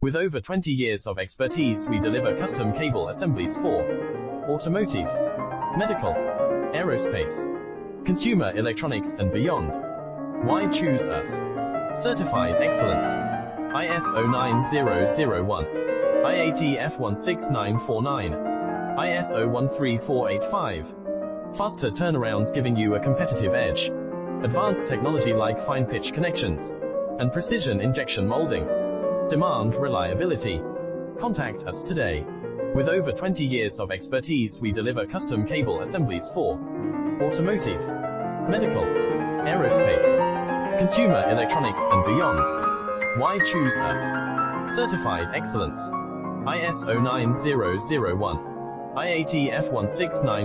With over 20 years of expertise, we deliver custom cable assemblies for automotive, medical, aerospace, consumer electronics and beyond. Why choose us? Certified excellence. ISO 9001, IATF 16949, ISO 13485. Faster turnarounds giving you a competitive edge. Advanced technology like fine pitch connections and precision injection molding. Demand reliability. Contact us today. With over 20 years of expertise, we deliver custom cable assemblies for automotive, medical, aerospace, consumer electronics and beyond. Why choose us? Certified excellence. ISO 9001, IATF 169